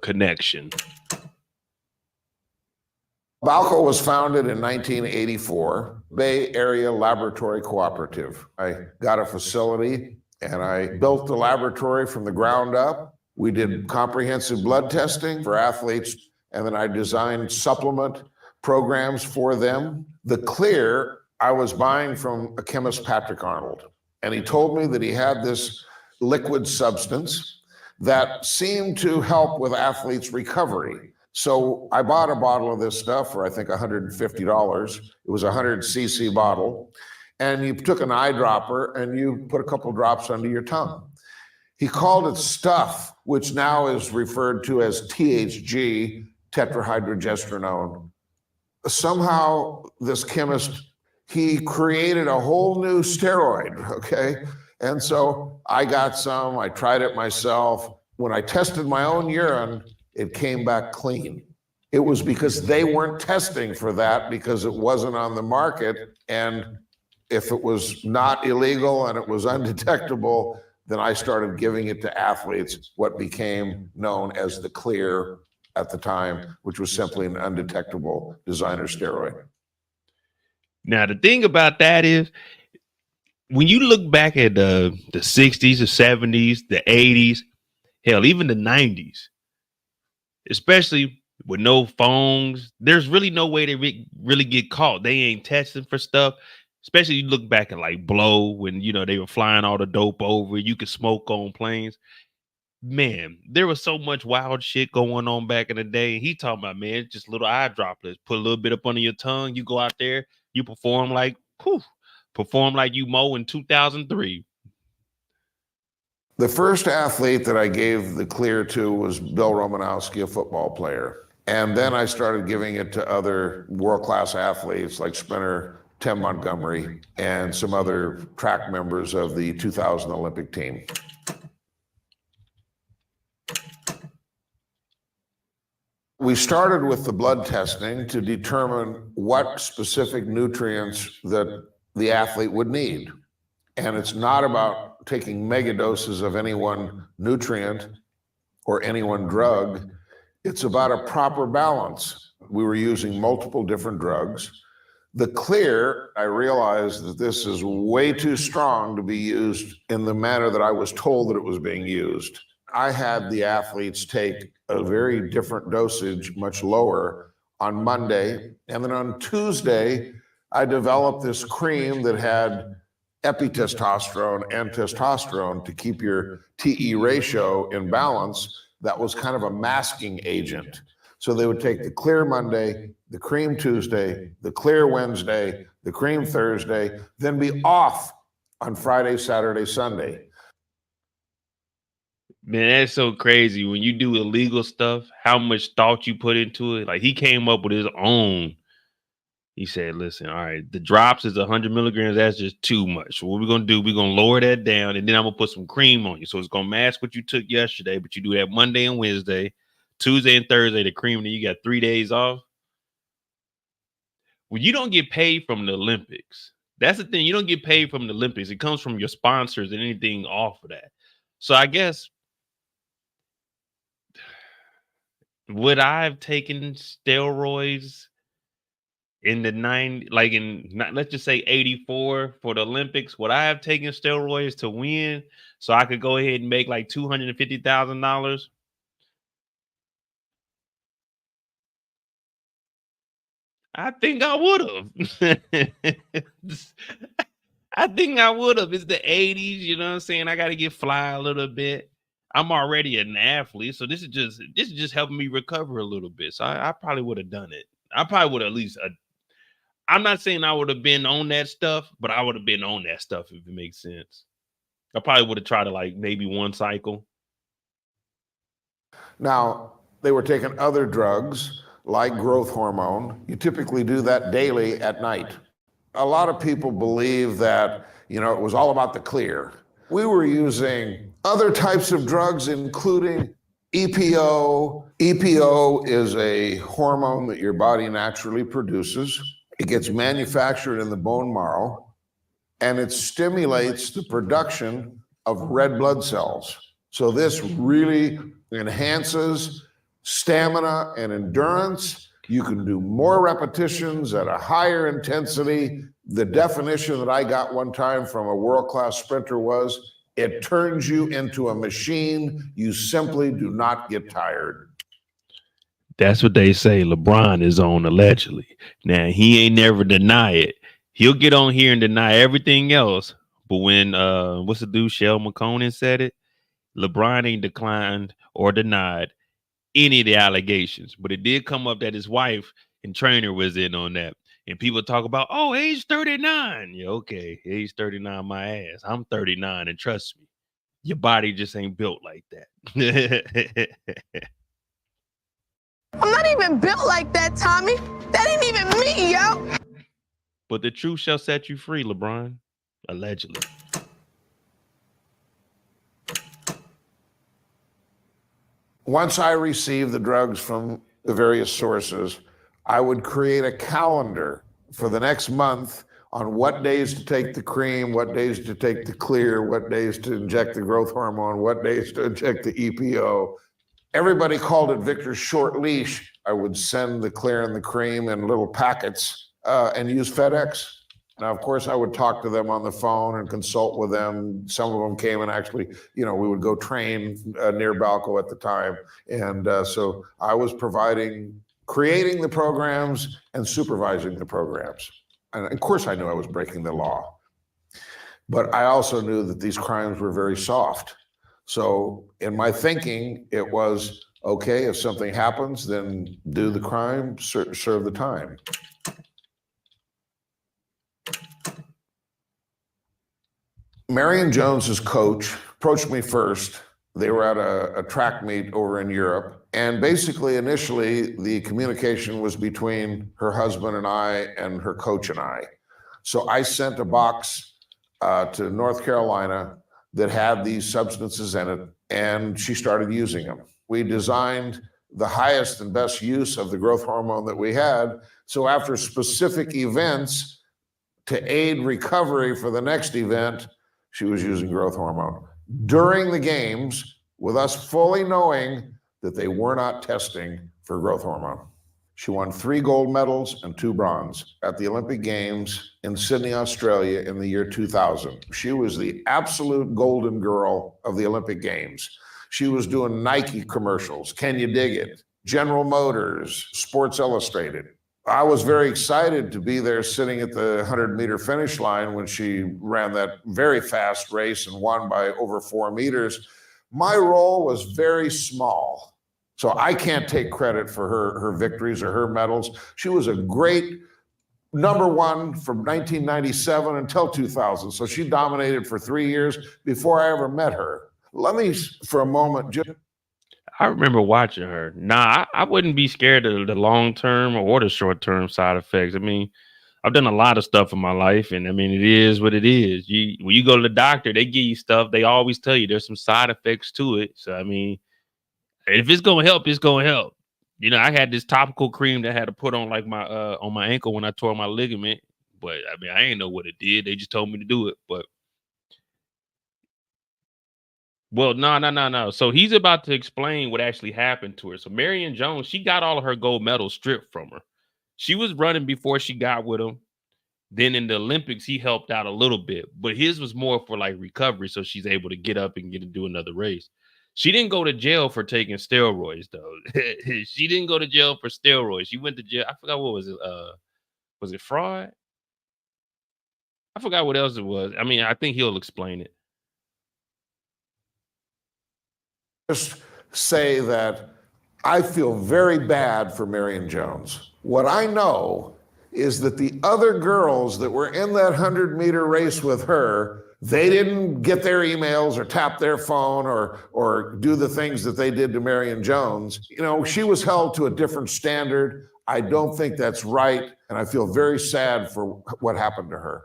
connection? Balco was founded in 1984, Bay Area Laboratory Cooperative. I got a facility and I built the laboratory from the ground up. We did comprehensive blood testing for athletes, and then I designed supplement programs for them. The clear I was buying from a chemist, Patrick Arnold, and he told me that he had this liquid substance that seemed to help with athletes' recovery. So I bought a bottle of this stuff for, I think, $150. It was a 100cc bottle. And you took an eyedropper and you put a couple drops under your tongue. He called it stuff, which now is referred to as THG, tetrahydrogesterone. Somehow this chemist, he created a whole new steroid, okay? And so I got some, I tried it myself. When I tested my own urine, it came back clean. It was because they weren't testing for that because it wasn't on the market. And if it was not illegal and it was undetectable, then I started giving it to athletes, what became known as the clear at the time, which was simply an undetectable designer steroid. Now, the thing about that is, when you look back at the 60s, the 70s, the 80s, hell, even the 90s, especially with no phones, there's really no way they really get caught. They ain't testing for stuff. Especially you look back at like Blow, when, you know, they were flying all the dope over. You could smoke on planes. Man, there was so much wild shit going on back in the day. He talking about, man, just little eye droplets. Put a little bit up under your tongue. You go out there, you perform like you Mo in 2003. The first athlete that I gave the clear to was Bill Romanowski, a football player. And then I started giving it to other world-class athletes like sprinter Tim Montgomery and some other track members of the 2000 Olympic team. We started with the blood testing to determine what specific nutrients that the athlete would need. And it's not about taking mega doses of any one nutrient or any one drug. It's about a proper balance. We were using multiple different drugs. The clear, I realized that this is way too strong to be used in the manner that I was told that it was being used. I had the athletes take a very different dosage, much lower, on Monday. And then on Tuesday, I developed this cream that had epitestosterone and testosterone to keep your TE ratio in balance. That was kind of a masking agent. So they would take the clear Monday, the cream Tuesday, the clear Wednesday, the cream Thursday, then be off on Friday, Saturday, Sunday. Man, that's so crazy. When you do illegal stuff, how much thought you put into it. Like, he came up with his own. He said, listen, all right, the drops is 100 milligrams. That's just too much. So what we're going to do, we're going to lower that down, and then I'm going to put some cream on you. So it's going to mask what you took yesterday, but you do that Monday and Wednesday, Tuesday and Thursday, the cream, and then you got 3 days off. Well, you don't get paid from the Olympics. That's the thing. You don't get paid from the Olympics. It comes from your sponsors and anything off of that. So I guess, would I have taken steroids in the let's just say 84 for the Olympics? Would I have taken steroids to win so I could go ahead and make like $250,000? I think I would have. I think I would have. It's the 80s, you know what I'm saying? I got to get fly a little bit. I'm already an athlete, so this is just helping me recover a little bit. So I probably would have done it. I probably would have at least. I'm not saying I would have been on that stuff, but I would have been on that stuff if it makes sense. I probably would have tried to like maybe one cycle. Now, they were taking other drugs like growth hormone. You typically do that daily at night. A lot of people believe that, you know, it was all about the clear. We were using other types of drugs, including EPO. EPO is a hormone that your body naturally produces. It gets manufactured in the bone marrow, and it stimulates the production of red blood cells. So this really enhances stamina and endurance. You can do more repetitions at a higher intensity. The definition that I got one time from a world-class sprinter was, it turns you into a machine. You simply do not get tired. That's what they say LeBron is on, allegedly. Now, he ain't never deny it. He'll get on here and deny everything else. But when, what's the dude, Shell McConan said it, LeBron ain't declined or denied any of the allegations. But it did come up that his wife and trainer was in on that. And people talk about, oh, age 39. Yeah, okay, age 39, my ass. I'm 39, and trust me, your body just ain't built like that. I'm not even built like that, Tommy. That ain't even me, yo. But the truth shall set you free, LeBron. Allegedly. Once I received the drugs from the various sources, I would create a calendar for the next month on what days to take the cream, what days to take the clear, what days to inject the growth hormone, what days to inject the EPO. Everybody called it Victor's short leash. I would send the clear and the cream in little packets and use FedEx. Now, of course, I would talk to them on the phone and consult with them. Some of them came and actually, we would go train near Balco at the time. And so I was creating the programs and supervising the programs. And of course, I knew I was breaking the law. But I also knew that these crimes were very soft. So in my thinking, it was, okay, if something happens, then do the crime, serve the time. Marion Jones's coach approached me first. They were at a track meet over in Europe. And basically, initially, the communication was between her husband and I and her coach and I. So I sent a box to North Carolina that had these substances in it, and she started using them. We designed the highest and best use of the growth hormone that we had. So after specific events, to aid recovery for the next event, she was using growth hormone. During the games, with us fully knowing that they were not testing for growth hormone. She won 3 gold medals and 2 bronze at the Olympic Games in Sydney, Australia in the year 2000. She was the absolute golden girl of the Olympic Games. She was doing Nike commercials, Can You Dig It? General Motors, Sports Illustrated. I was very excited to be there sitting at the 100-meter finish line when she ran that very fast race and won by over 4 meters. My role was very small. So I can't take credit for her victories or her medals. She was a great #1 from 1997 until 2000. So she dominated for 3 years before I ever met her. Let me, for a moment, just... I remember watching her. Nah, I wouldn't be scared of the long-term or the short-term side effects. I mean, I've done a lot of stuff in my life, and I mean, it is what it is. When you go to the doctor, they give you stuff. They always tell you there's some side effects to it. So, I mean, if it's gonna help, it's gonna help. I had this topical cream that I had to put on like my on my ankle when I tore my ligament. But I mean, I ain't know what it did. They just told me to do it. But well, no. So he's about to explain what actually happened to her. So Marion Jones, she got all of her gold medals stripped from her. She was running before she got with him. Then in the Olympics, he helped out a little bit, but his was more for like recovery. So she's able to get up and get to do another race. She didn't go to jail for taking steroids, though. She didn't go to jail for steroids. She went to jail. I forgot what was it. Was it fraud? I forgot what else it was. I mean, I think he'll explain it. Just say that I feel very bad for Marion Jones. What I know is that the other girls that were in that 100-meter race with her, they didn't get their emails or tap their phone or do the things that they did to Marion Jones. She was held to a different standard. I don't think that's right, and I feel very sad for what happened to her.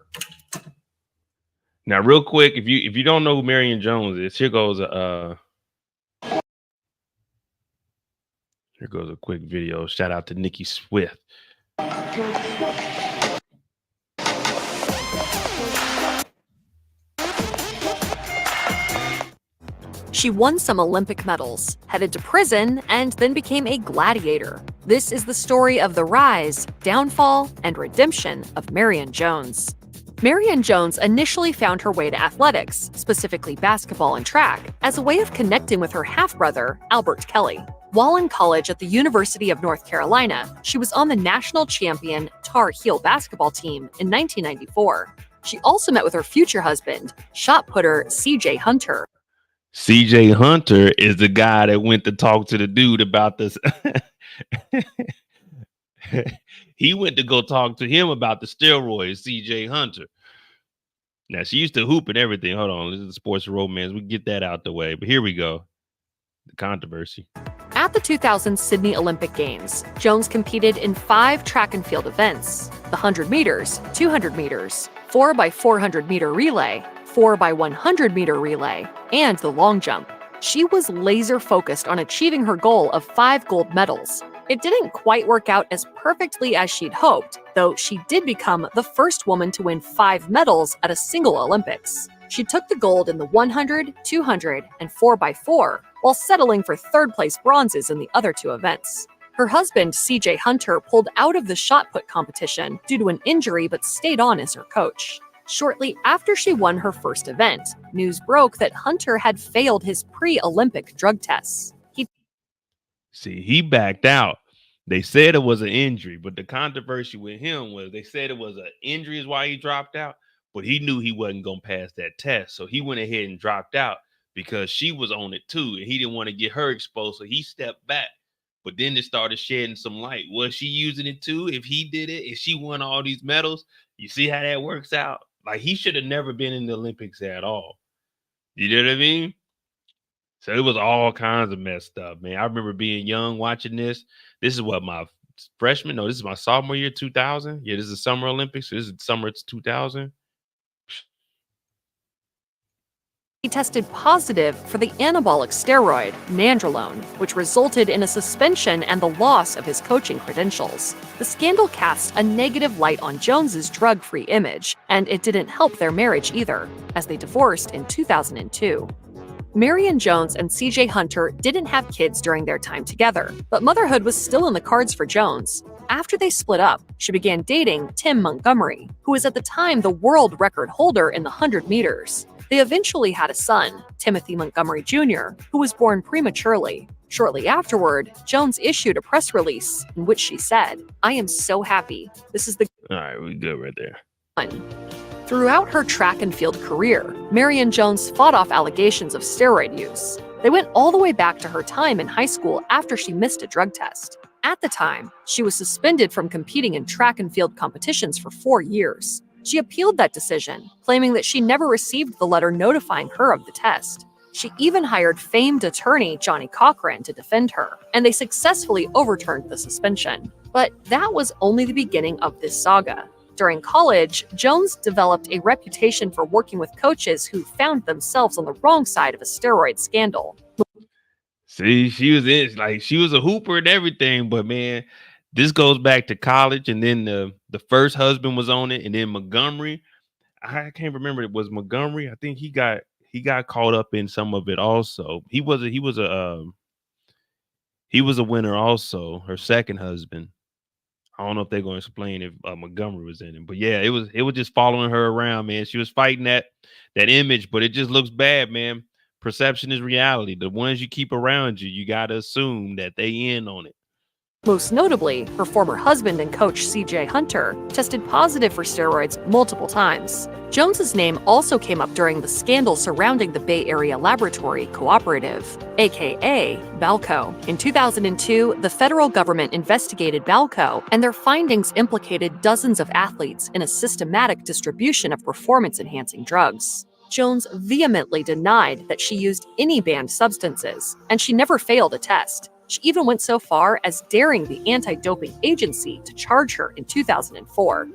Now, real quick, if you don't know who Marion Jones is, here goes a quick video. Shout out to Nikki Swift. She won some Olympic medals, headed to prison, and then became a gladiator. This is the story of the rise, downfall, and redemption of Marion Jones. Marion Jones initially found her way to athletics, specifically basketball and track, as a way of connecting with her half-brother, Albert Kelly. While in college at the University of North Carolina, she was on the national champion Tar Heel basketball team in 1994. She also met with her future husband, shot putter C.J. Hunter. CJ Hunter is the guy that went to talk to the dude about this. He went to go talk to him about the steroids, CJ Hunter. Now, she used to hoop and everything. Hold on. This is sports romance. We can get that out the way. But here we go. The controversy. At the 2000 Sydney Olympic Games, Jones competed in 5 track and field events: the 100 meters, 200 meters, 4x400 meter relay, 4x100 meter relay, and the long jump. She was laser focused on achieving her goal of 5 gold medals. It didn't quite work out as perfectly as she'd hoped, though she did become the first woman to win 5 medals at a single Olympics. She took the gold in the 100, 200, and 4x4, while settling for third-place bronzes in the other 2 events. Her husband, C.J. Hunter, pulled out of the shot put competition due to an injury but stayed on as her coach. Shortly after she won her first event, news broke that Hunter had failed his pre-Olympic drug tests. He backed out. They said it was an injury, but the controversy with him was they said it was an injury is why he dropped out, but he knew he wasn't going to pass that test. So he went ahead and dropped out because she was on it too, and he didn't want to get her exposed. So he stepped back, but then it started shedding some light. Was she using it too? If he did it, if she won all these medals, you see how that works out? Like, he should have never been in the Olympics at all. You know what I mean? So it was all kinds of messed up, man. I remember being young watching this. This is what, my freshman? No, this is my sophomore year, 2000. Yeah, this is Summer Olympics. So this is summer 2000. He tested positive for the anabolic steroid, nandrolone, which resulted in a suspension and the loss of his coaching credentials. The scandal cast a negative light on Jones's drug-free image, and it didn't help their marriage either, as they divorced in 2002. Marion Jones and C.J. Hunter didn't have kids during their time together, but motherhood was still in the cards for Jones. After they split up, she began dating Tim Montgomery, who was at the time the world record holder in the 100 meters. They eventually had a son, Timothy Montgomery Jr., who was born prematurely. Shortly afterward, Jones issued a press release in which she said, "I am so happy. This is the..." All right, we good right there. Throughout her track and field career, Marion Jones fought off allegations of steroid use. They went all the way back to her time in high school after she missed a drug test. At the time, she was suspended from competing in track and field competitions for 4 years. She appealed that decision, claiming that she never received the letter notifying her of the test. She even hired famed attorney Johnny Cochran to defend her, and they successfully overturned the suspension. But that was only the beginning of this saga. During college, Jones developed a reputation for working with coaches who found themselves on the wrong side of a steroid scandal. See, she was a hooper and everything, but man, this goes back to college, and then the first husband was on it, and then Montgomery. I can't remember, it was Montgomery. I think he got caught up in some of it also. He was a winner also. Her second husband. I don't know if they're going to explain if Montgomery was in it, but yeah, it was just following her around, man. She was fighting that image, but it just looks bad, man. Perception is reality. The ones you keep around you, you got to assume that they in on it. Most notably, her former husband and coach C.J. Hunter tested positive for steroids multiple times. Jones's name also came up during the scandal surrounding the Bay Area Laboratory Cooperative, aka Balco. In 2002, the federal government investigated Balco, and their findings implicated dozens of athletes in a systematic distribution of performance-enhancing drugs. Jones vehemently denied that she used any banned substances, and she never failed a test. She even went so far as daring the anti-doping agency to charge her in 2004.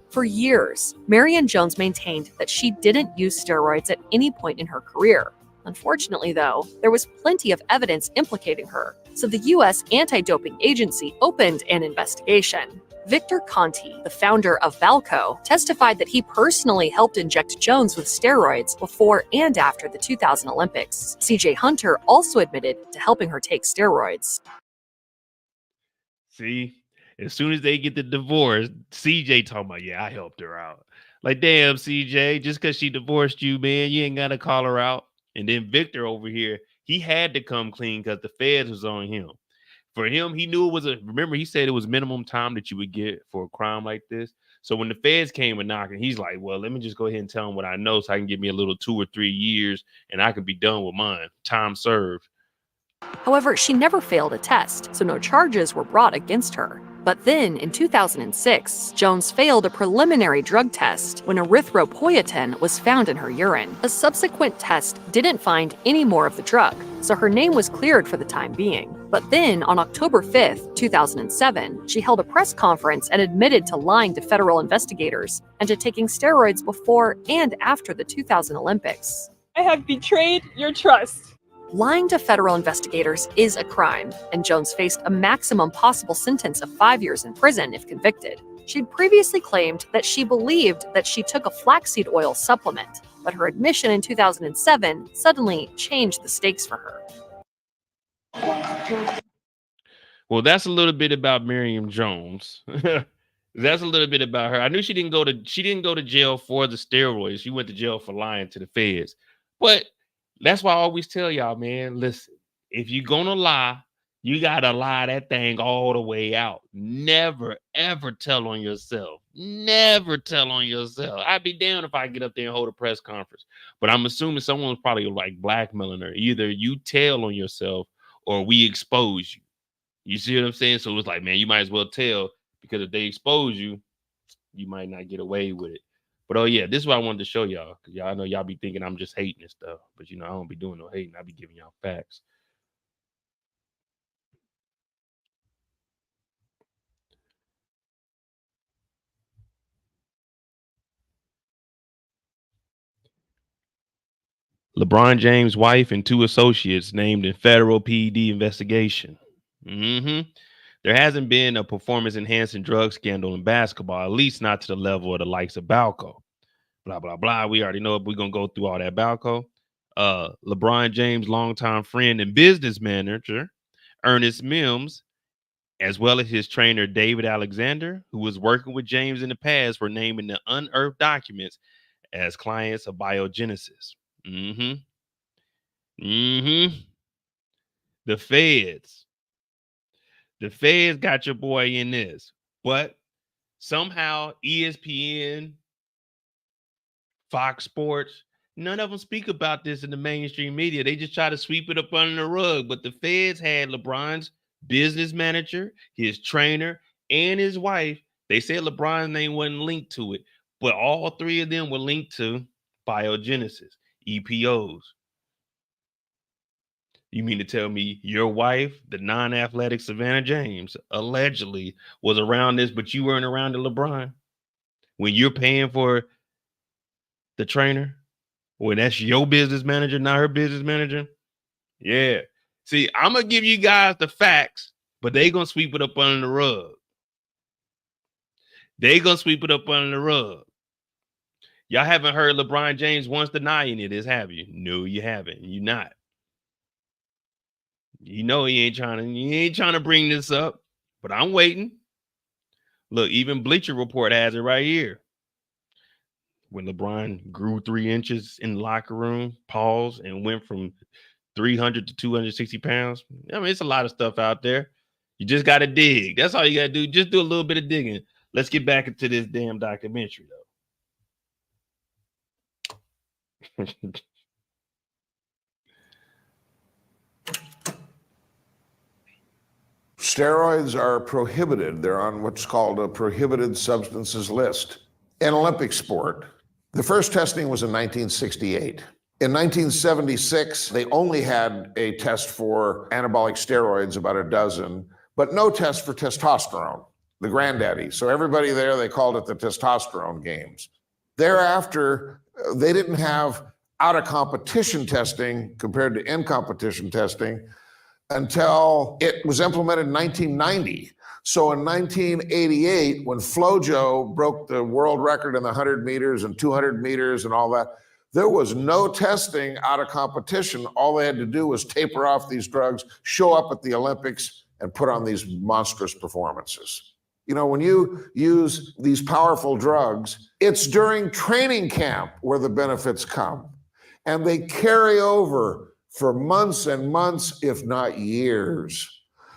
For years, Marion Jones maintained that she didn't use steroids at any point in her career. Unfortunately, though, there was plenty of evidence implicating her, so the U.S. Anti-Doping Agency opened an investigation. Victor Conti, the founder of Balco, testified that he personally helped inject Jones with steroids before and after the 2000 Olympics. C.J. Hunter also admitted to helping her take steroids. See, as soon as they get the divorce, CJ talking about, yeah, I helped her out. Like, damn, CJ, just because she divorced you, man, you ain't got to call her out. And then Victor over here, he had to come clean because the feds was on him. For him, he knew it was remember, he said it was minimum time that you would get for a crime like this. So when the feds came and knocking, he's like, well, let me just go ahead and tell them what I know so I can give me a little 2 or 3 years and I could be done with mine. Time served. However, she never failed a test, so no charges were brought against her. But then, in 2006, Jones failed a preliminary drug test when erythropoietin was found in her urine. A subsequent test didn't find any more of the drug, so her name was cleared for the time being. But then, on October 5th, 2007, she held a press conference and admitted to lying to federal investigators and to taking steroids before and after the 2000 Olympics. I have betrayed your trust. Lying to federal investigators is a crime, and Jones faced a maximum possible sentence of 5 years in prison if convicted. She'd previously claimed that she believed that she took a flaxseed oil supplement, but her admission in 2007 suddenly changed the stakes for her. Well, that's a little bit about Miriam Jones. That's a little bit about her. I knew she didn't go to jail for the steroids. She went to jail for lying to the feds. But that's why I always tell y'all, man, listen, if you're going to lie, you got to lie that thing all the way out. Never, ever tell on yourself. Never tell on yourself. I'd be damned if I get up there and hold a press conference. But I'm assuming someone's probably like blackmailing her. Either you tell on yourself or we expose you. You see what I'm saying? So it's like, man, you might as well tell, because if they expose you, you might not get away with it. But oh yeah, this is what I wanted to show y'all. Cause y'all know y'all be thinking I'm just hating and stuff. But you know, I don't be doing no hating. I be giving y'all facts. LeBron James' wife and 2 associates named in federal PED investigation. There hasn't been a performance-enhancing drug scandal in basketball, at least not to the level of the likes of Balco. Blah, blah, blah. We already know if we're going to go through all that Balco. LeBron James' longtime friend and business manager, Ernest Mims, as well as his trainer, David Alexander, who was working with James in the past, were named in the unearthed documents as clients of Biogenesis. The feds got your boy in this, but somehow ESPN, Fox Sports, none of them speak about this in the mainstream media. They just try to sweep it up under the rug. But the feds had LeBron's business manager, his trainer, and his wife. They said LeBron's name wasn't linked to it, but all 3 of them were linked to Biogenesis, EPOs. You mean to tell me your wife, the non-athletic Savannah James, allegedly was around this, but you weren't around the LeBron? When you're paying for the trainer, when that's your business manager, not her business manager? Yeah. See, I'm going to give you guys the facts, but they going to sweep it up under the rug. They going to sweep it up under the rug. Y'all haven't heard LeBron James once denying it, have you? No, you haven't. You're not. You know he ain't trying to bring this up, but I'm waiting. Look, even Bleacher Report has it right here. When LeBron grew 3 inches in the locker room, paused, and went from 300 to 260 pounds. I mean, it's a lot of stuff out there. You just got to dig. That's all you got to do. Just do a little bit of digging. Let's get back into this damn documentary, though. Steroids are prohibited. They're on what's called a prohibited substances list. In Olympic sport, the first testing was in 1968. In 1976, they only had a test for anabolic steroids, about a dozen, but no test for testosterone, the granddaddy. So everybody there, they called it the testosterone games. Thereafter, they didn't have out of competition testing compared to in competition testing until it was implemented in 1990. So in 1988, when FloJo broke the world record in the 100 meters and 200 meters and all that, there was no testing out of competition. All they had to do was taper off these drugs, show up at the Olympics, and put on these monstrous performances. You know, when you use these powerful drugs, it's during training camp where the benefits come. And they carry over for months and months, if not years.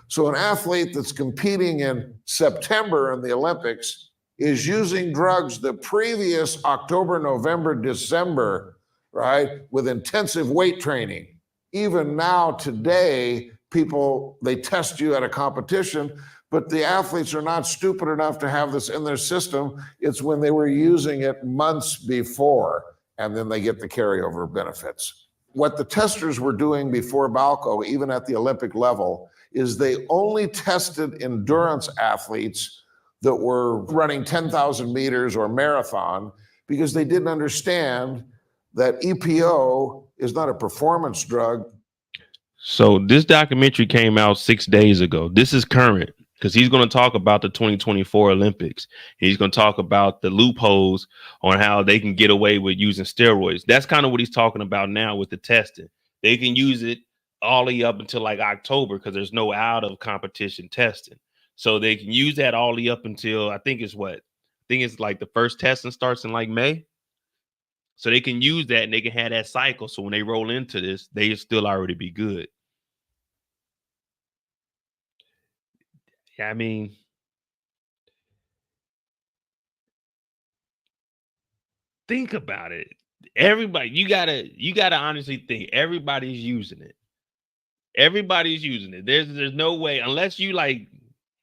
So an athlete that's competing in September in the Olympics is using drugs the previous October, November, December, right, with intensive weight training. Even now, today, people, they test you at a competition, but the athletes are not stupid enough to have this in their system. It's when they were using it months before, and then they get the carryover benefits. What the testers were doing before Balco, even at the Olympic level, is they only tested endurance athletes that were running 10,000 meters or marathon, because they didn't understand that EPO is not a performance drug. So this documentary came out 6 days ago. This is current, because he's going to talk about the 2024 Olympics. He's going to talk about the loopholes on how they can get away with using steroids. That's kind of what he's talking about now with the testing. They can use it all the way up until like October, because there's no out of competition testing. So they can use that all the way up until, I think it's like the first testing starts in like May. So they can use that and they can have that cycle. So when they roll into this, they still already be good. Yeah, I mean, think about it. Everybody, you gotta honestly think. Everybody's using it. Everybody's using it. There's no way, unless you like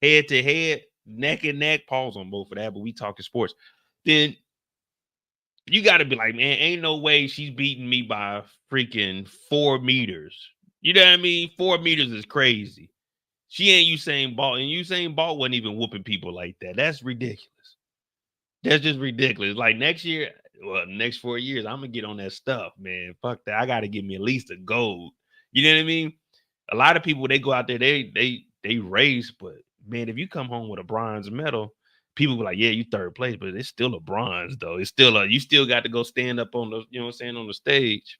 head to head, neck and neck, pause on both of that, but we talking sports. Then you gotta be like, man, ain't no way she's beating me by freaking 4 meters. You know what I mean? 4 meters is crazy. She ain't Usain Bolt, and Usain Bolt wasn't even whooping people like that. That's ridiculous. That's just ridiculous. Like next year, well, next 4 years, I'm gonna get on that stuff, man. Fuck that. I gotta give me at least a gold. You know what I mean? A lot of people, they go out there, they race, but man, if you come home with a bronze medal, people be like, yeah, you third place, but it's still a bronze though. It's still you still got to go stand up on the, you know what I'm saying, on the stage.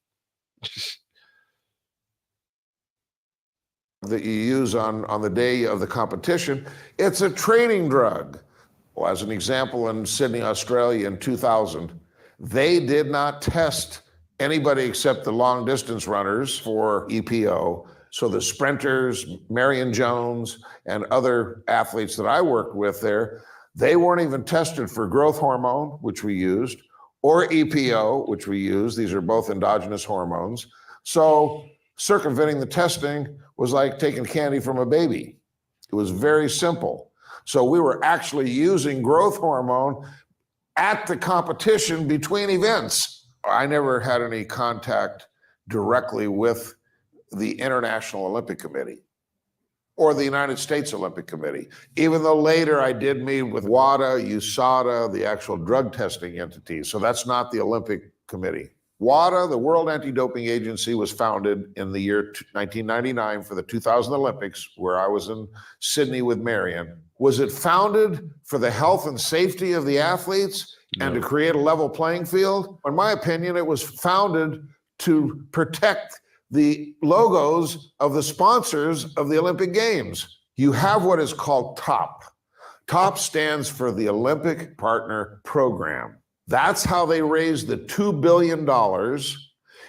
That you use on the day of the competition, it's a training drug. Well, as an example, in Sydney, Australia in 2000, they did not test anybody except the long distance runners for EPO. So the sprinters, Marion Jones, and other athletes that I worked with there, they weren't even tested for growth hormone, which we used, or EPO, which we use. These are both endogenous hormones. So circumventing the testing was like taking candy from a baby. It was very simple. So we were actually using growth hormone at the competition between events. I never had any contact directly with the International Olympic Committee or the United States Olympic Committee, even though later I did meet with WADA, USADA, the actual drug testing entity. So that's not the Olympic Committee. WADA, the World Anti-Doping Agency, was founded in the year 1999 for the 2000 Olympics, where I was in Sydney with Marion. Was it founded for the health and safety of the athletes and to create a level playing field? In my opinion, it was founded to protect the logos of the sponsors of the Olympic Games. You have what is called TOP. TOP stands for the Olympic Partner Program. That's how they raised the $2 billion,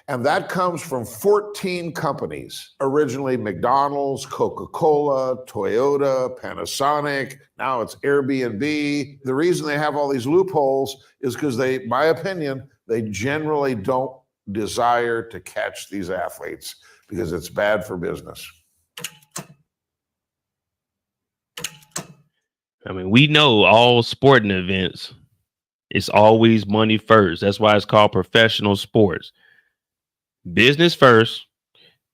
and that comes from 14 companies. Originally McDonald's, Coca-Cola, Toyota, Panasonic, now it's Airbnb. The reason they have all these loopholes is because they, my opinion, they generally don't desire to catch these athletes because it's bad for business. I mean, we know all sporting events, it's always money first. That's why it's called professional sports. Business first,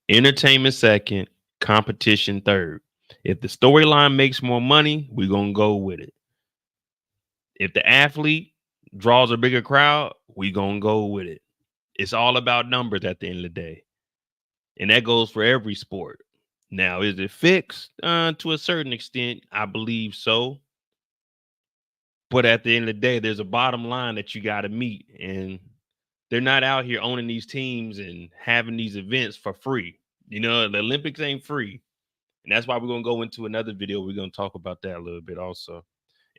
entertainment second, competition third. If the storyline makes more money, we're going to go with it. If the athlete draws a bigger crowd, we're going to go with it. It's all about numbers at the end of the day. And that goes for every sport. Now, is it fixed? To a certain extent, I believe so. But at the end of the day, there's a bottom line that you got to meet. And they're not out here owning these teams and having these events for free. You know, the Olympics ain't free. And that's why we're going to go into another video. We're going to talk about that a little bit also.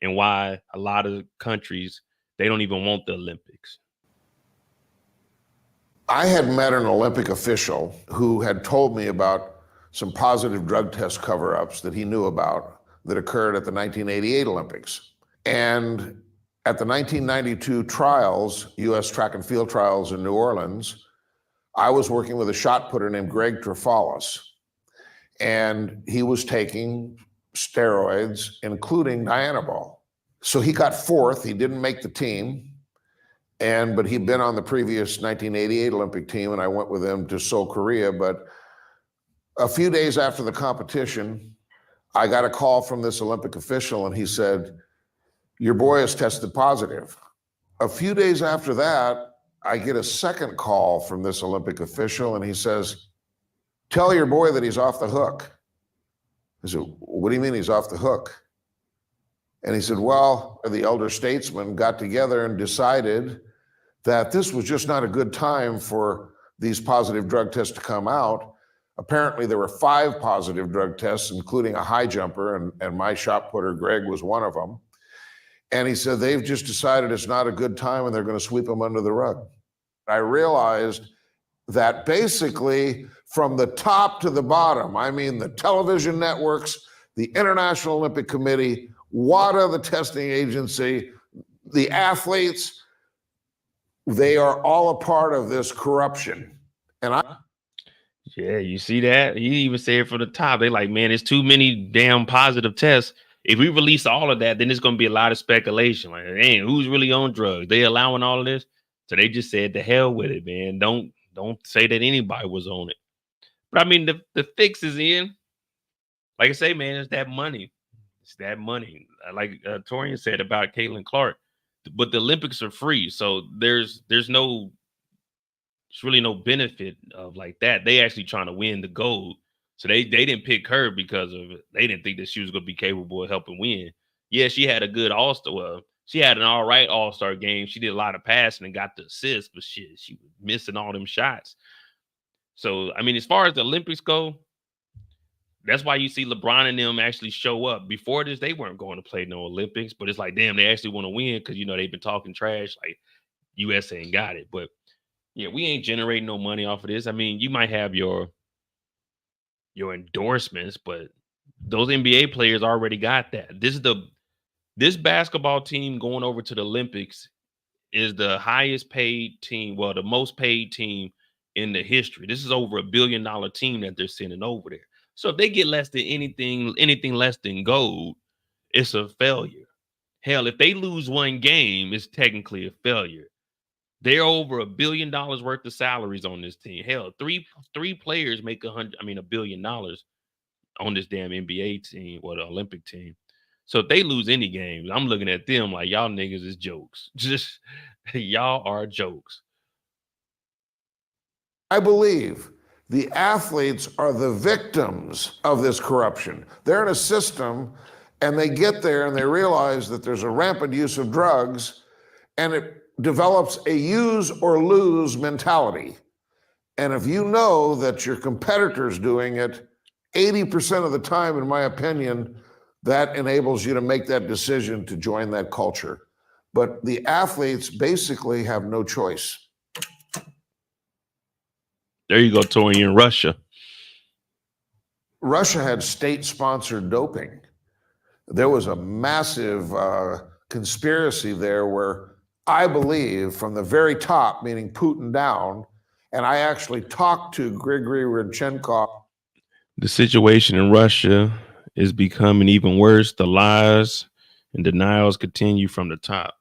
And why a lot of countries, they don't even want the Olympics. I had met an Olympic official who had told me about some positive drug test cover-ups that he knew about that occurred at the 1988 Olympics. And at the 1992 trials, US track and field trials in New Orleans, I was working with a shot putter named Greg Trefalis. And he was taking steroids, including dianabol. So he got fourth. He didn't make the team. But he'd been on the previous 1988 Olympic team, and I went with him to Seoul, Korea. But a few days after the competition, I got a call from this Olympic official, and he said, "Your boy has tested positive." A few days after that, I get a second call from this Olympic official, and he says, "Tell your boy that he's off the hook." I said, "What do you mean he's off the hook?" And he said, "Well, the elder statesmen got together and decided that this was just not a good time for these positive drug tests to come out. Apparently, there were 5 positive drug tests, including a high jumper, and my shot putter, Greg, was one of them. And he said, they've just decided it's not a good time and they're going to sweep them under the rug." I realized that basically from the top to the bottom, I mean the television networks, the International Olympic Committee, WADA, the testing agency, the athletes, they are all a part of this corruption. Yeah, you see that? He even said from the top, they like, man, it's too many damn positive tests. If we release all of that, then it's going to be a lot of speculation. Like, hey, who's really on drugs? They allowing all of this? So they just said, the hell with it, man. Don't say that anybody was on it. But I mean, the fix is in. Like I say, man, it's that money. It's that money. Like Torian said about Caitlin Clark. But the Olympics are free. So there's really no benefit of like that. They actually trying to win the gold. So they didn't pick her because of it. They didn't think that she was going to be capable of helping win. Yeah, she had a good all-star. Well, she had an all right all-star game. She did a lot of passing and got the assist, but shit, she was missing all them shots. So, I mean, as far as the Olympics go, that's why you see LeBron and them actually show up. Before this, they weren't going to play no Olympics, but it's like, damn, they actually want to win because, you know, they've been talking trash. Like, USA ain't got it. But, yeah, we ain't generating no money off of this. I mean, you might have your endorsements, but those NBA players already got that. This basketball team going over to the Olympics is the highest paid team, well, the most paid team in the history. This is over $1 billion team that they're sending over there. So if they get less than anything less than gold, it's a failure. Hell, if they lose one game, it's technically a failure. They're over $1 billion worth of salaries on this team. Hell, three players make $1 billion on this damn NBA team or the Olympic team. So if they lose any games, I'm looking at them like, y'all niggas is jokes. Just y'all are jokes. I believe the athletes are the victims of this corruption. They're in a system and they get there and they realize that there's a rampant use of drugs and it develops a use or lose mentality. And if you know that your competitor's doing it 80% of the time, in my opinion, that enables you to make that decision to join that culture. But the athletes basically have no choice. There you go, Tori, in Russia. Russia had state-sponsored doping. There was a massive conspiracy there where I believe from the very top, meaning Putin down, and I actually talked to Grigory Rodchenkov. The situation in Russia is becoming even worse. The lies and denials continue from the top.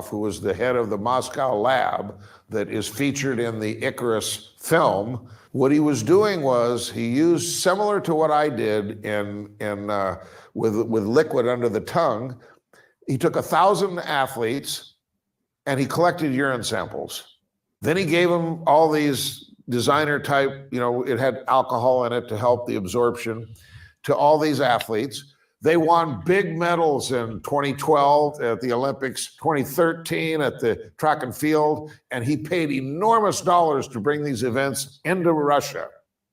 Who was the head of the Moscow lab that is featured in the Icarus film. What he was doing was he used, similar to what I did with liquid under the tongue, he took 1,000 athletes and he collected urine samples. Then he gave them all these designer type, it had alcohol in it to help the absorption, to all these athletes. They won big medals in 2012 at the Olympics, 2013 at the track and field, and he paid enormous dollars to bring these events into Russia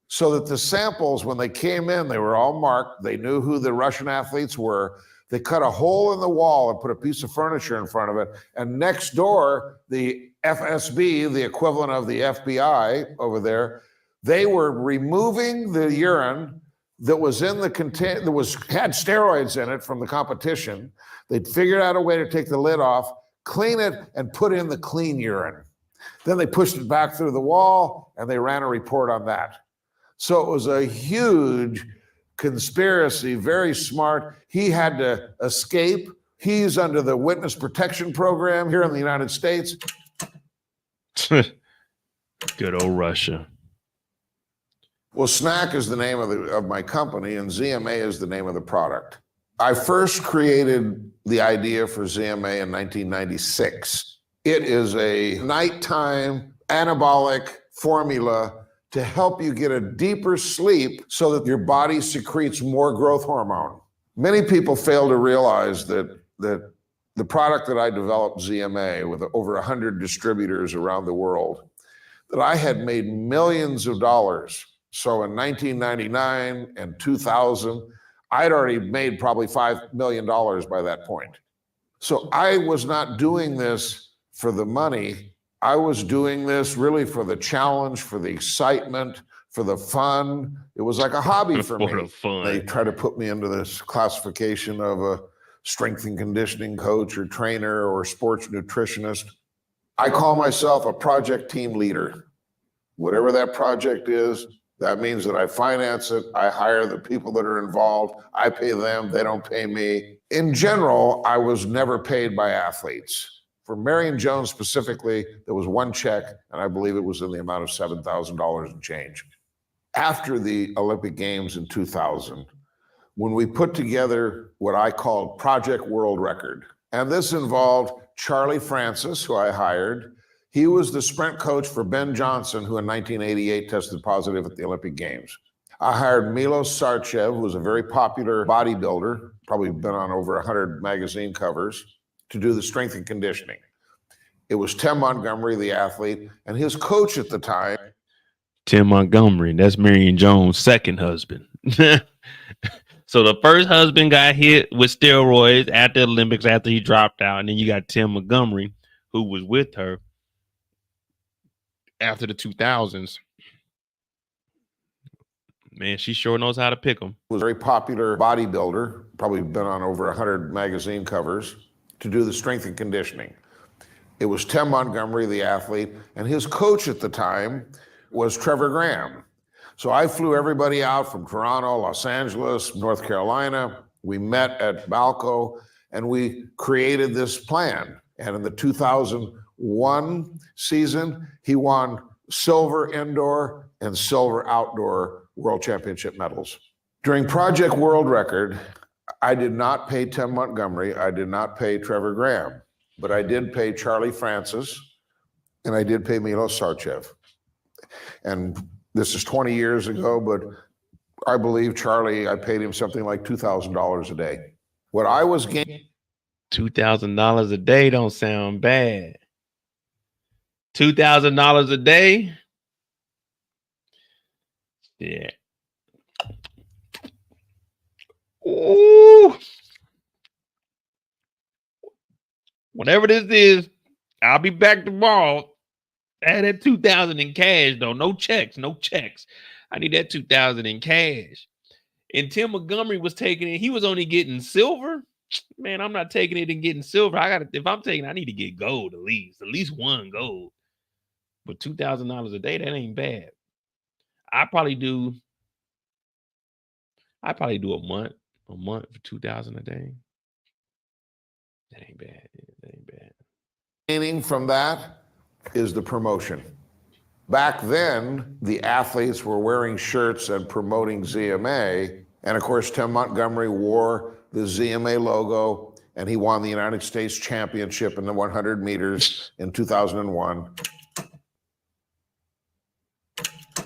so that the samples, when they came in, they were all marked. They knew who the Russian athletes were. They cut a hole in the wall and put a piece of furniture in front of it. And next door, the FSB, the equivalent of the FBI over there, they were removing the urine that was in the container, had steroids in it from the competition. They'd figured out a way to take the lid off, clean it, and put in the clean urine. Then they pushed it back through the wall, and they ran a report on that. So it was a huge conspiracy, very smart. He had to escape. He's under the witness protection program here in the United States. Good old Russia. Well, SNAC is the name of my company, and ZMA is the name of the product. I first created the idea for ZMA in 1996. It is a nighttime anabolic formula to help you get a deeper sleep so that your body secretes more growth hormone. Many people fail to realize that the product that I developed, ZMA, with over 100 distributors around the world, that I had made millions of dollars. So in 1999 and 2000, I'd already made probably $5 million by that point. So I was not doing this for the money. I was doing this really for the challenge, for the excitement, for the fun. It was like a hobby for me. For the fun. They try to put me into this classification of a strength and conditioning coach or trainer or sports nutritionist. I call myself a project team leader. Whatever that project is, that means that I finance it, I hire the people that are involved, I pay them, they don't pay me. In general, I was never paid by athletes. For Marion Jones specifically, there was one check, and I believe it was in the amount of $7,000 and change. After the Olympic Games in 2000, when we put together what I called Project World Record, and this involved Charlie Francis, who I hired. He was the sprint coach for Ben Johnson, who in 1988 tested positive at the Olympic Games. I hired Milos Sarcev, who was a very popular bodybuilder, probably been on over 100 magazine covers, to do the strength and conditioning. It was Tim Montgomery, the athlete, and his coach at the time. Tim Montgomery, that's Marion Jones' second husband. So the first husband got hit with steroids at the Olympics after he dropped out, and then you got Tim Montgomery, who was with her after the 2000s. Man, she sure knows how to pick them. Was a very popular bodybuilder, probably been on over 100 magazine covers, to do the strength and conditioning. It was Tim Montgomery, the athlete, and his coach at the time was Trevor Graham. So I flew everybody out from Toronto, Los Angeles, North Carolina. We met at Balco, and we created this plan. And in the 2001 season, he won silver indoor and silver outdoor world championship medals. During Project World Record, I did not pay Tim Montgomery, I did not pay Trevor Graham, but I did pay Charlie Francis, and I did pay Milos Sarcev. And this is 20 years ago, but I believe Charlie, I paid him something like $2,000 a day. What I was gaining. $2,000 a day don't sound bad. $2,000 a day? Yeah. Ooh. Whatever this is, I'll be back tomorrow. Add that 2,000 in cash, though. No checks, no checks. I need that 2,000 in cash. And Tim Montgomery was taking it. He was only getting silver. Man, I'm not taking it and getting silver. If I'm taking, I need to get gold at least one gold. But $2,000 a day, that ain't bad. I probably do a month for 2,000 a day. That ain't bad. That ain't bad. Gaining from that is the promotion. Back then, the athletes were wearing shirts and promoting ZMA. And of course, Tim Montgomery wore the ZMA logo, and he won the United States Championship in the 100 meters in 2001.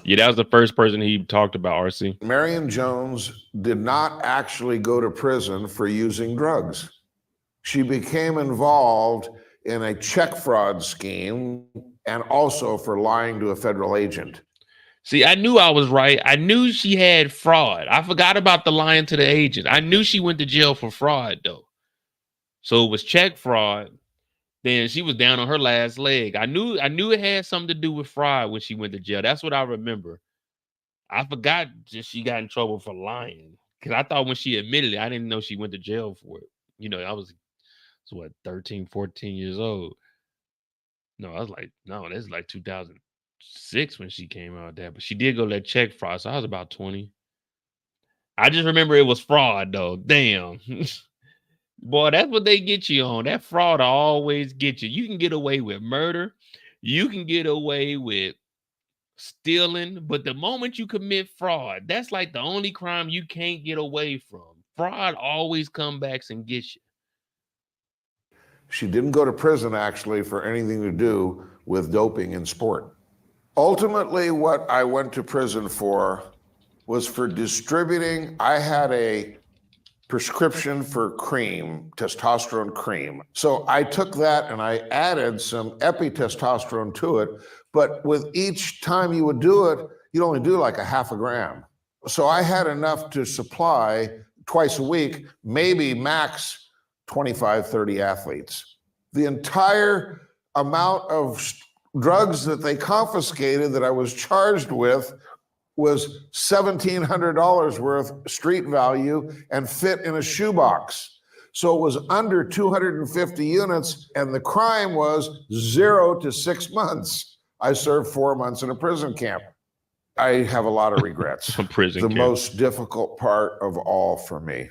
Yeah, that was the first person he talked about, RC. Marion Jones did not actually go to prison for using drugs. She became involved in a check fraud scheme and also for lying to a federal agent. See, I knew I was right. I knew she had fraud. I forgot about the lying to the agent. I knew she went to jail for fraud, though. So it was check fraud. Then she was down on her last leg. I knew it had something to do with fraud when she went to jail. That's what I remember. I forgot just she got in trouble for lying. Because I thought when she admitted it, I didn't know she went to jail for it. You know, I was what, 13, 14 years old. No, I was like, no, this is like 2006 when she came out there. But she did go that check fraud. So I was about 20. I just remember it was fraud, though. Damn. Boy, that's what they get you on. That fraud will always get you. You can get away with murder. You can get away with stealing. But the moment you commit fraud, that's like the only crime you can't get away from. Fraud always comes back and gets you. She didn't go to prison, actually, for anything to do with doping in sport. Ultimately, what I went to prison for was for distributing. I had a prescription for cream, testosterone cream. So I took that and I added some epitestosterone to it. But with each time you would do it, you'd only do like a half a gram. So I had enough to supply twice a week, maybe max 25, 30 athletes. The entire amount of drugs that they confiscated that I was charged with was $1,700 worth street value and fit in a shoebox. So it was under 250 units, and the crime was 0 to 6 months. I served 4 months in a prison camp. I have a lot of regrets. The most difficult part of all for me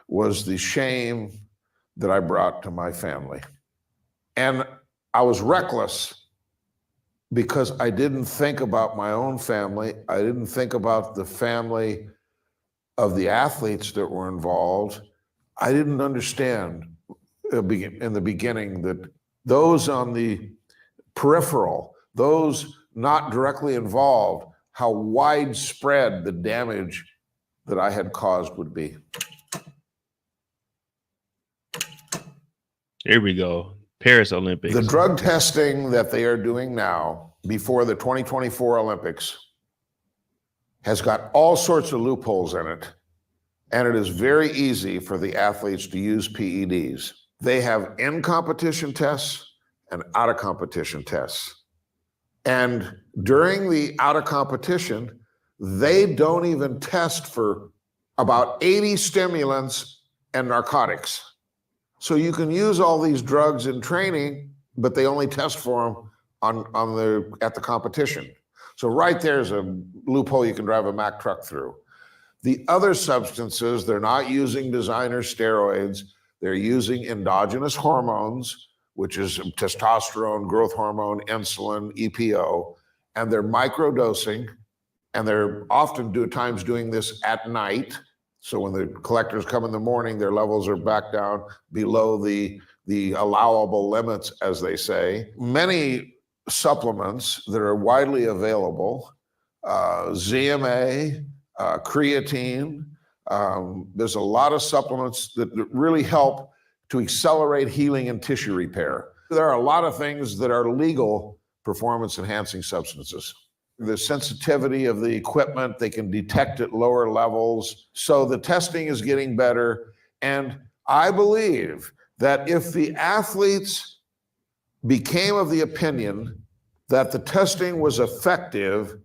was the shame that I brought to my family. And I was reckless because I didn't think about my own family. I didn't think about the family of the athletes that were involved. I didn't understand in the beginning that those on the peripheral, those not directly involved, how widespread the damage that I had caused would be. Here we go. Paris Olympics. The drug testing that they are doing now before the 2024 Olympics has got all sorts of loopholes in it. And it is very easy for the athletes to use PEDs. They have in-competition tests and out-of-competition tests. And during the out-of-competition, they don't even test for about 80 stimulants and narcotics. So you can use all these drugs in training, but they only test for them at the competition. So right there's a loophole you can drive a Mack truck through. The other substances, they're not using designer steroids. They're using endogenous hormones, which is testosterone, growth hormone, insulin, EPO, and they're microdosing, and they're often times doing this at night. So when the collectors come in the morning, their levels are back down below the allowable limits, as they say. Many supplements that are widely available, ZMA, creatine, there's a lot of supplements that really help to accelerate healing and tissue repair. There are a lot of things that are legal performance-enhancing substances. The sensitivity of the equipment, they can detect at lower levels. So the testing is getting better. And I believe that if the athletes became of the opinion that the testing was effective,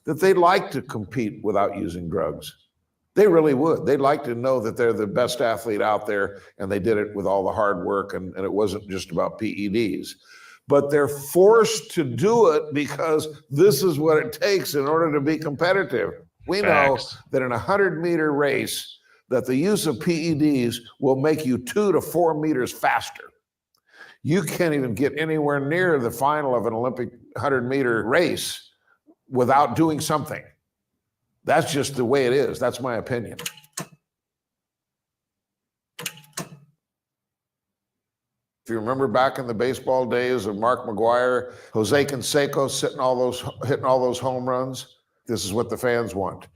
that they'd like to compete without using drugs. They really would. They'd like to know that they're the best athlete out there and they did it with all the hard work and it wasn't just about PEDs. But they're forced to do it because this is what it takes in order to be competitive. We know that in a 100-meter race, that the use of PEDs will make you 2 to 4 meters faster. You can't even get anywhere near the final of an Olympic 100-meter race without doing something. That's just the way it is. That's my opinion. If you remember back in the baseball days of Mark McGuire, Jose Canseco hitting all those home runs, this is what the fans want.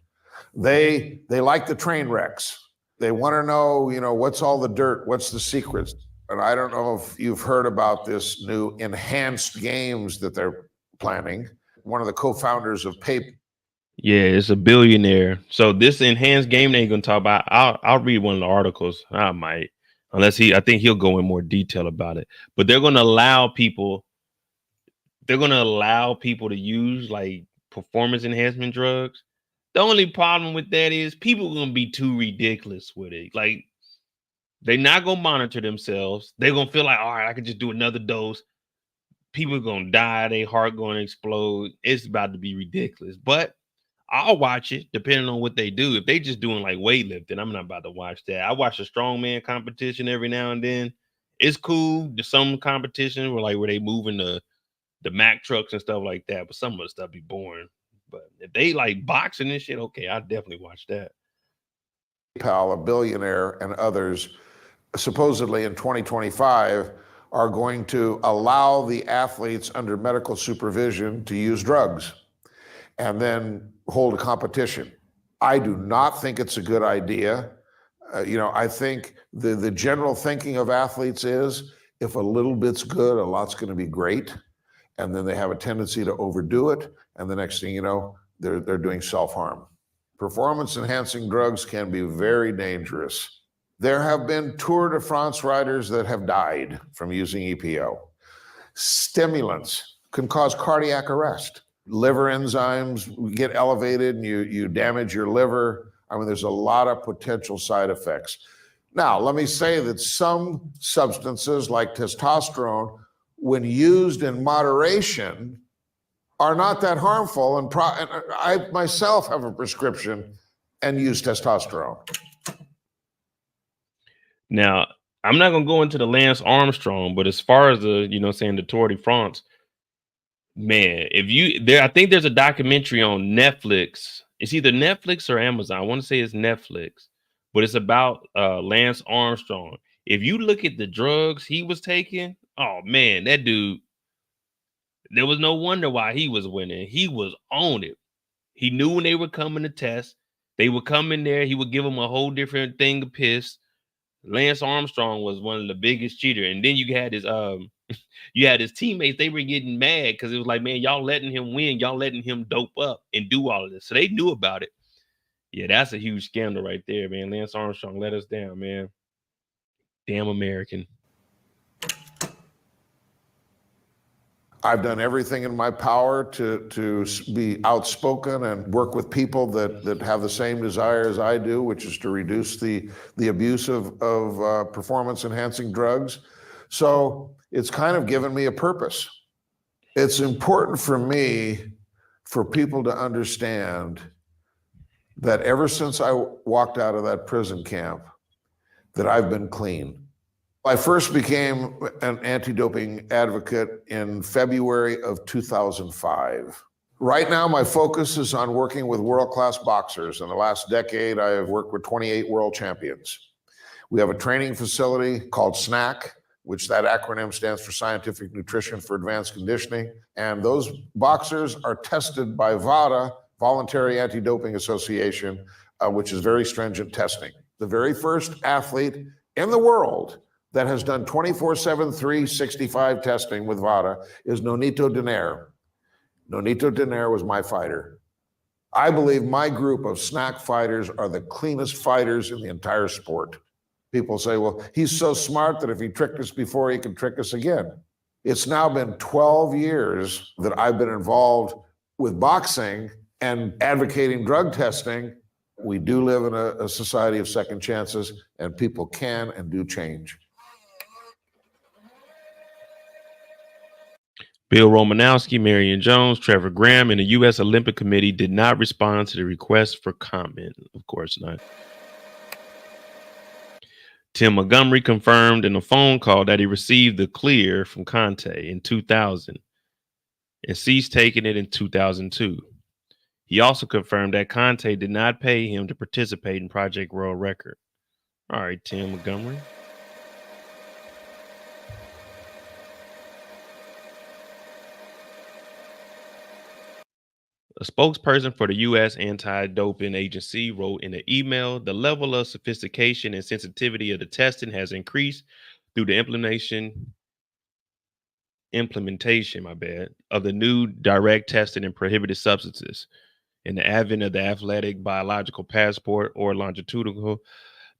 They like the train wrecks. They want to know, what's all the dirt? What's the secrets? And I don't know if you've heard about this new enhanced games that they're planning. One of the co-founders of PayPal. Yeah, it's a billionaire. So this enhanced game they ain't gonna talk about. I'll read one of the articles. I might, I think he'll go in more detail about it. But they're gonna allow people. They're gonna allow people to use like performance enhancement drugs. The only problem with that is people are gonna be too ridiculous with it. Like they're not gonna monitor themselves. They're gonna feel like, all right, I can just do another dose. People are gonna die. Their heart gonna explode. It's about to be ridiculous. But I'll watch it depending on what they do. If they just doing like weightlifting, I'm not about to watch that. I watch a strongman competition every now and then. It's cool. There's some competition where they moving the Mack trucks and stuff like that, but some of the stuff be boring. But if they like boxing and shit, okay, I definitely watch that. PayPal, a billionaire, and others, supposedly in 2025, are going to allow the athletes under medical supervision to use drugs and then hold a competition. I do not think it's a good idea. I think the general thinking of athletes is if a little bit's good, a lot's going to be great. And then they have a tendency to overdo it. And the next thing you know, they're doing self-harm. Performance enhancing drugs can be very dangerous. There have been Tour de France riders that have died from using EPO. Stimulants can cause cardiac arrest. Liver enzymes get elevated and you damage your liver. I mean, there's a lot of potential side effects. Now, let me say that some substances like testosterone, when used in moderation, are not that harmful. And I myself have a prescription and use testosterone. Now, I'm not gonna go into the Lance Armstrong, but as far as the Tour de France, man, I think there's a documentary on Netflix. It's either Netflix or Amazon. I want to say it's Netflix, but it's about Lance Armstrong. If you look at the drugs he was taking, oh man, that dude, there was no wonder why he was winning. He was on it. He knew when they were coming to test, they would come in there, he would give them a whole different thing of piss. Lance Armstrong was one of the biggest cheaters. And then you had his teammates, they were getting mad because it was like, man, y'all letting him win, y'all letting him dope up and do all of this. So they knew about it. Yeah, that's a huge scandal right there, man. Lance Armstrong let us down, man. Damn American. I've done everything in my power to be outspoken and work with people that have the same desire as I do, which is to reduce the abuse of performance enhancing drugs. So it's kind of given me a purpose. It's important for me for people to understand that ever since I walked out of that prison camp, that I've been clean. I first became an anti-doping advocate in February of 2005. Right now, my focus is on working with world-class boxers. In the last decade, I have worked with 28 world champions. We have a training facility called SNAC, which that acronym stands for Scientific Nutrition for Advanced Conditioning. And those boxers are tested by VADA, Voluntary Anti-Doping Association, which is very stringent testing. The very first athlete in the world that has done 24/7, 365 testing with VADA is Nonito Donaire. Nonito Donaire was my fighter. I believe my group of SNAC fighters are the cleanest fighters in the entire sport. People say, well, he's so smart that if he tricked us before, he can trick us again. It's now been 12 years that I've been involved with boxing and advocating drug testing. We do live in a society of second chances, and people can and do change. Bill Romanowski, Marion Jones, Trevor Graham, and the U.S. Olympic Committee did not respond to the request for comment. Of course not. Tim Montgomery confirmed in a phone call that he received the clear from Conte in 2000 and ceased taking it in 2002. He also confirmed that Conte did not pay him to participate in Project World Record. All right, Tim Montgomery. A spokesperson for the U.S. Anti-Doping Agency wrote in an email, the level of sophistication and sensitivity of the testing has increased through the implementation, of the new direct testing and prohibited substances and the advent of the athletic biological passport or longitudinal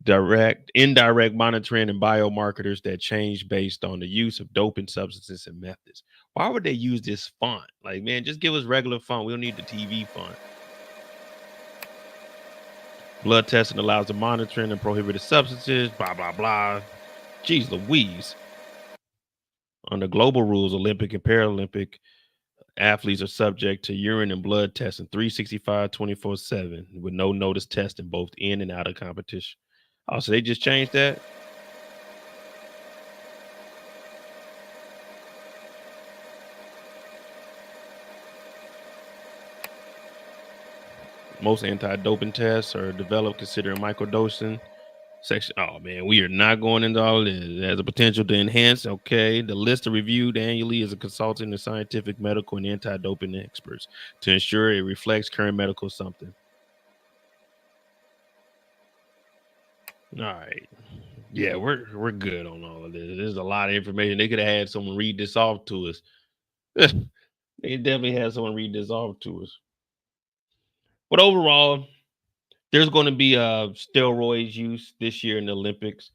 indirect monitoring and biomarkers that change based on the use of doping substances and methods. Why would they use this font? Like, man, just give us regular font. We don't need the TV font. Blood testing allows the monitoring and prohibited substances, blah, blah, blah. Jeez Louise. Under global rules, Olympic and Paralympic athletes are subject to urine and blood testing 365, 24/7 with no notice testing both in and out of competition. Oh, so they just changed that? Most anti-doping tests are developed considering microdosing section. Oh man, we are not going into all this. It has a potential to enhance. Okay, the list are reviewed annually as a consultant of scientific, medical, and anti-doping experts to ensure it reflects current medical something. All right, yeah, we're good on all of this. There's a lot of information. They could have had someone read this off to us. They definitely had someone read this off to us. But overall, there's going to be steroids use this year in the Olympics.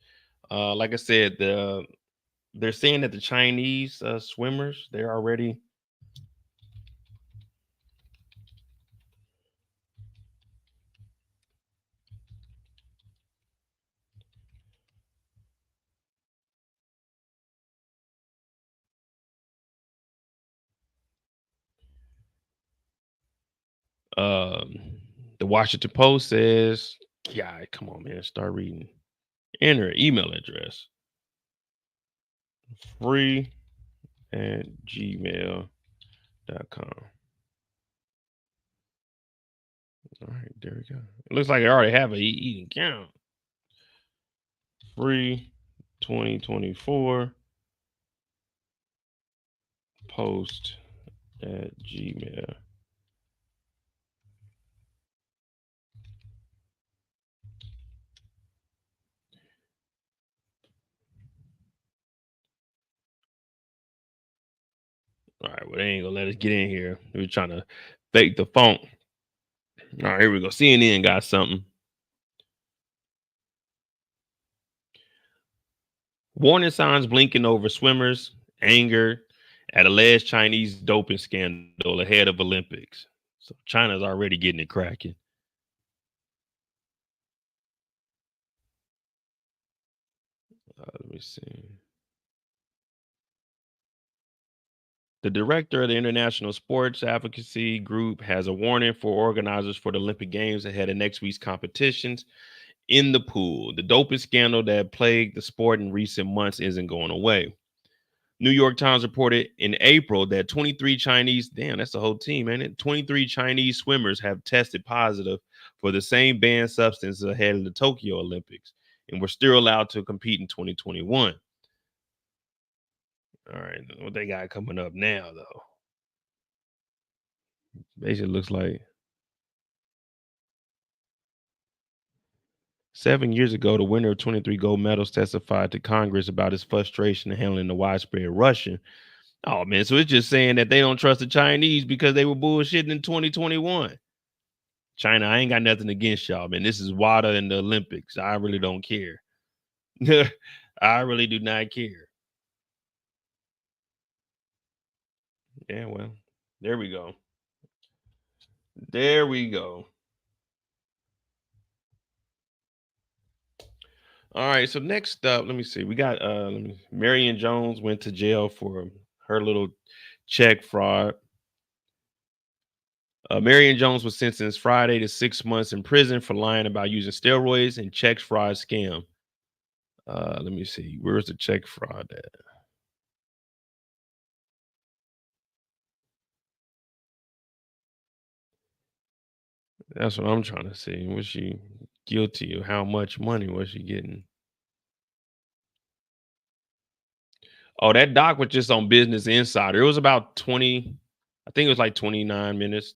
Like I said, they're saying that the Chinese swimmers, they're already um the Washington Post says, yeah, come on, man, start reading. Enter email address free@gmail.com. All right, there we go. It looks like I already have a eating account. Free 2024 post at Gmail. All right, well, they ain't gonna let us get in here. We're trying to fake the phone. All right, here we go. CNN got something. Warning signs blinking over swimmers' anger at alleged Chinese doping scandal ahead of Olympics. So China's already getting it cracking. Let me see. The director of the International Sports Advocacy Group has a warning for organizers for the Olympic Games ahead of next week's competitions in the pool. The doping scandal that plagued the sport in recent months isn't going away. New York Times reported in April that 23 Chinese, damn, that's the whole team, ain't it? 23 Chinese swimmers have tested positive for the same banned substance ahead of the Tokyo Olympics and were still allowed to compete in 2021. All right, what they got coming up now, though? Basically looks like 7 years ago, the winner of 23 gold medals testified to Congress about his frustration in handling the widespread Russian. Oh, man, so it's just saying that they don't trust the Chinese because they were bullshitting in 2021. China, I ain't got nothing against y'all, man. This is WADA and the Olympics. I really don't care. I really do not care. Yeah, well, there we go. There we go. All right, so next up, let me see. We got Marion Jones went to jail for her little check fraud. Marion Jones was sentenced Friday to 6 months in prison for lying about using steroids and check fraud scam. Let me see. Where's the check fraud at? That's what I'm trying to see. Was she guilty of how much money was she getting? Oh, that doc was just on Business Insider. It was about 20, I think it was like 29 minutes,